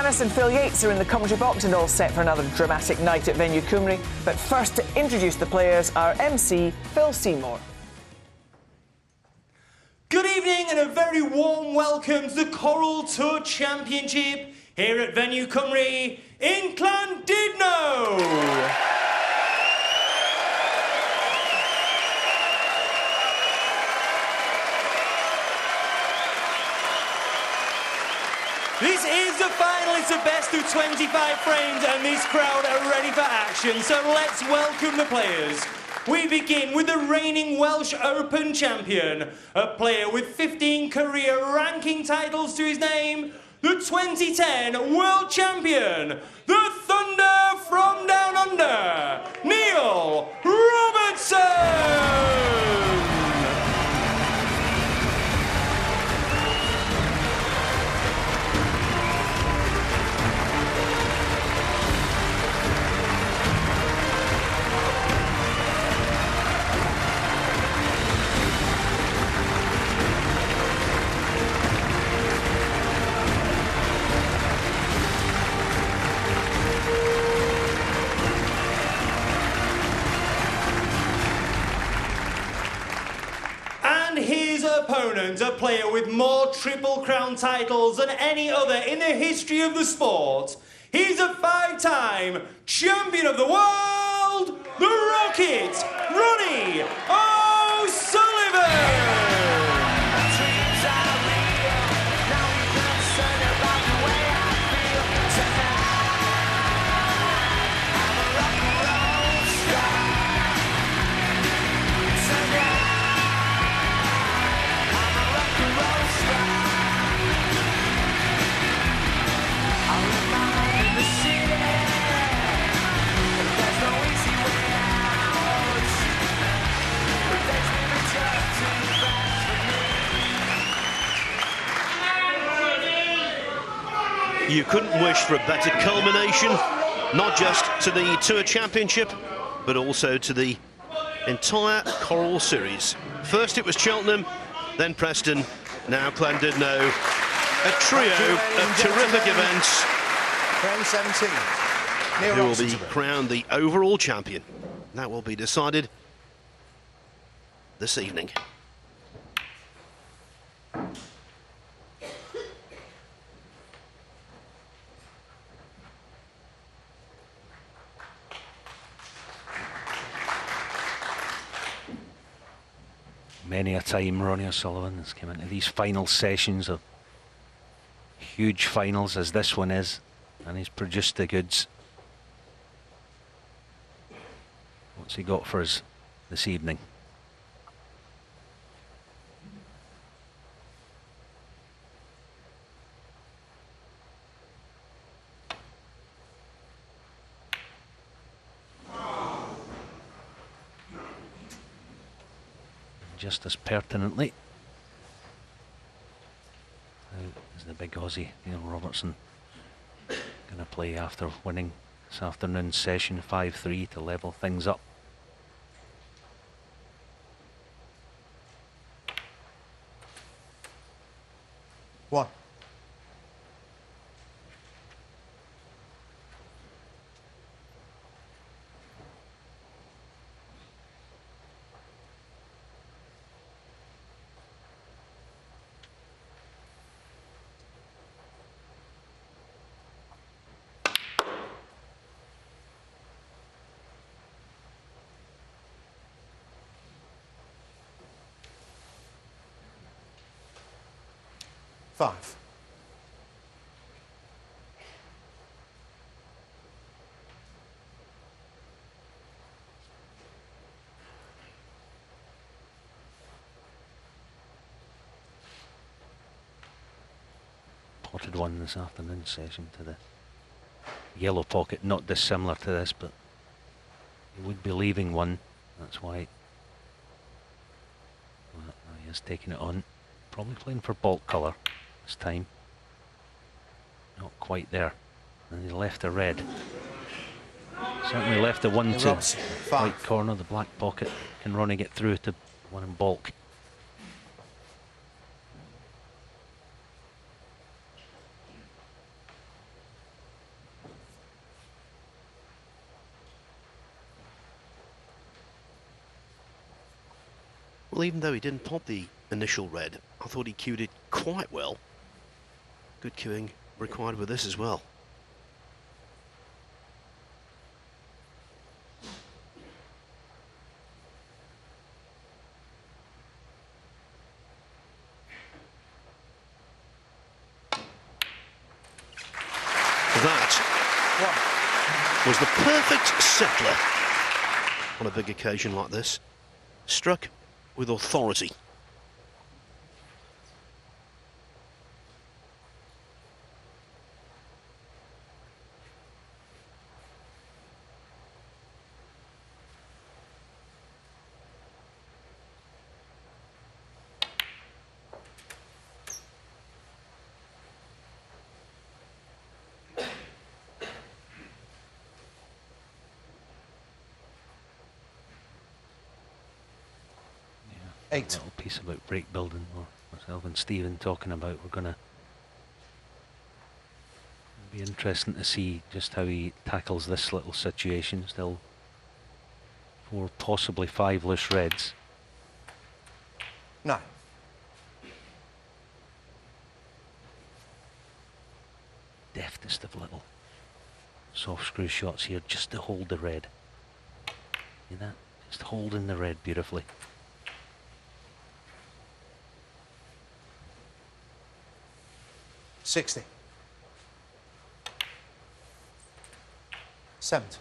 Janice and Phil Yates are in the commentary box and all set for another dramatic night at Venue Cymru. But first, to introduce the players, our MC, Phil Seymour. Good evening and a very warm welcome to the Coral Tour Championship here at Venue Cymru in Llandudno. This is the final, it's a best of 25 frames and this crowd are ready for action, so let's welcome the players. We begin with the reigning Welsh Open champion, a player with 15 career ranking titles to his name, the 2010 World Champion, the Thunder from Down Under, Neil Robertson! Opponent, a player with more Triple Crown titles than any other in the history of the sport. He's a five-time champion of the world, the Rocket, Ronnie O'Sullivan! You couldn't wish for a better culmination, not just to the Tour Championship, but also to the entire Coral Series. First it was Cheltenham, then Preston, now Llandudno. A trio of terrific events. F17. Who will be crowned the overall champion. That will be decided this evening. Many a time Ronnie O'Sullivan has come into these final sessions of huge finals as this one is, and he's produced the goods. What's he got for us this evening? Just as pertinently, is the big Aussie Neil Robertson going to play after winning this afternoon's session 5-3 to level things up. One. Five. Potted one this afternoon's session to the yellow pocket, not dissimilar to this, but he would be leaving one. That's why he is taking it on. Probably playing for bulk colour this time. Not quite there. And he left a red. Certainly left the one to right corner, the black pocket. Can Ronnie get through to one in bulk? Well, even though he didn't pop the initial red, I thought he cued it quite well. Good cueing required with this as well. That was the perfect settler on a big occasion like this. Struck with authority. A little piece about break building, or myself and Stephen talking about. We're going to be interesting to see just how he tackles this little situation. Still 4, possibly 5 loose reds. No. Deftest of little soft screw shots here, just to hold the red. See that? Just holding the red beautifully. 60. 70.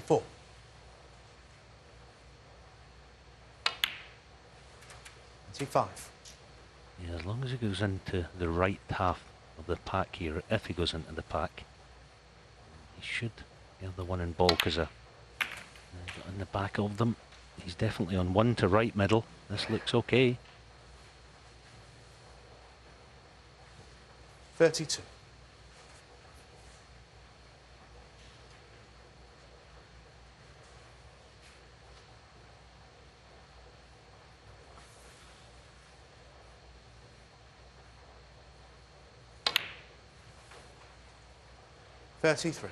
Four. 25. Yeah, as long as he goes into the right half of the pack here, if he goes into the pack, he should have the one in bulk as a in the back of them. He's definitely on 1 to right middle. This looks okay. 32. $33.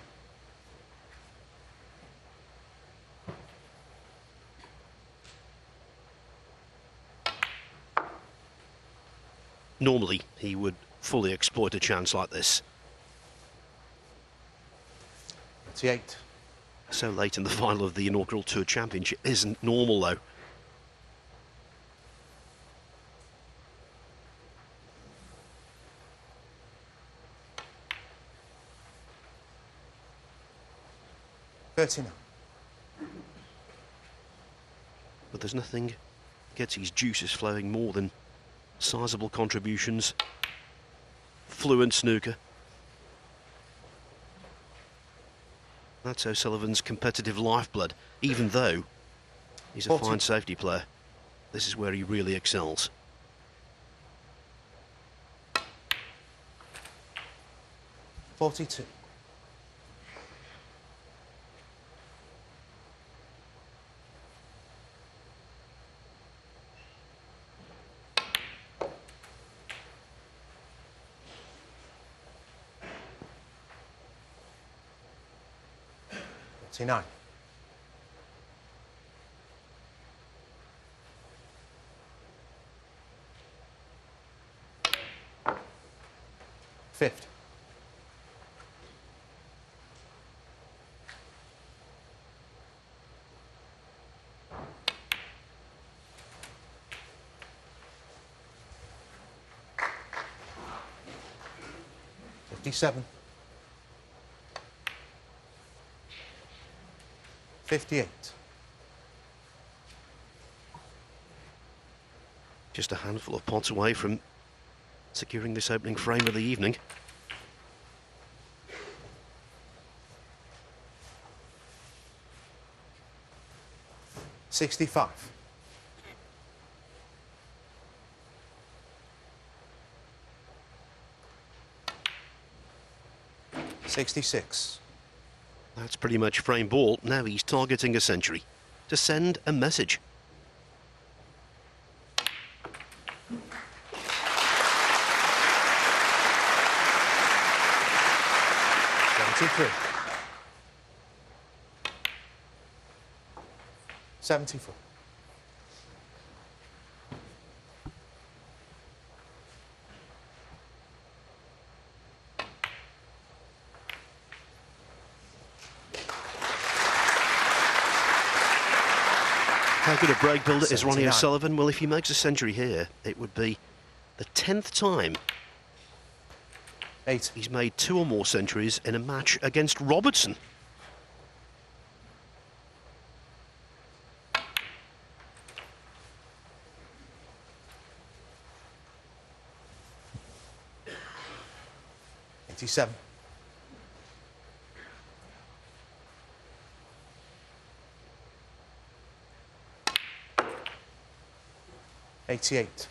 Normally, he would fully exploit a chance like this. 38. So late in the final of the inaugural Tour Championship isn't normal, though. $39. But there's nothing gets his juices flowing more than sizable contributions, fluent snooker. That's O'Sullivan's competitive lifeblood. Even though he's a fine safety player, this is where he really excels. $42. $39. $50. $57. 58. Just a handful of pots away from securing this opening frame of the evening. $65. 66. That's pretty much frame ball. Now he's targeting a century to send a message. 83. 74. How good a break builder is Ronnie 79. O'Sullivan? Well, if he makes a century here, it would be the 10th time 8. he's made 2 or more centuries in a match against Robertson. '87. 88.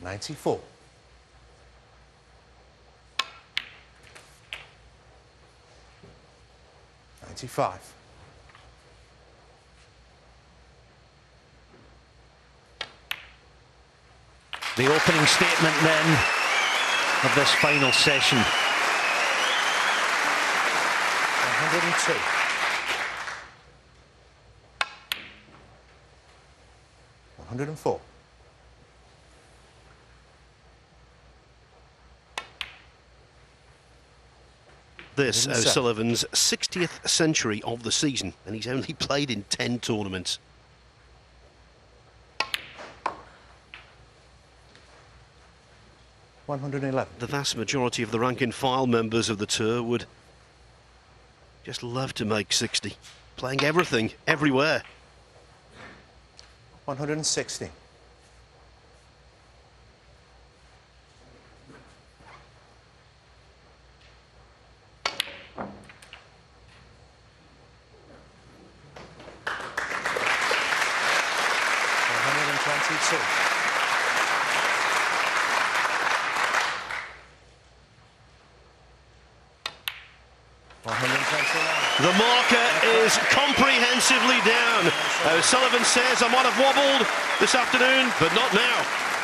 94. 95. The opening statement then of this final session. 102. 104. This 107. O'Sullivan's 60th century of the season, and he's only played in 10 tournaments. 111. The vast majority of the rank-and-file members of the tour would just love to make 60, playing everything, everywhere. 160. 122. 129. The marker is comprehensively down. O'Sullivan says, I might have wobbled this afternoon, but not now.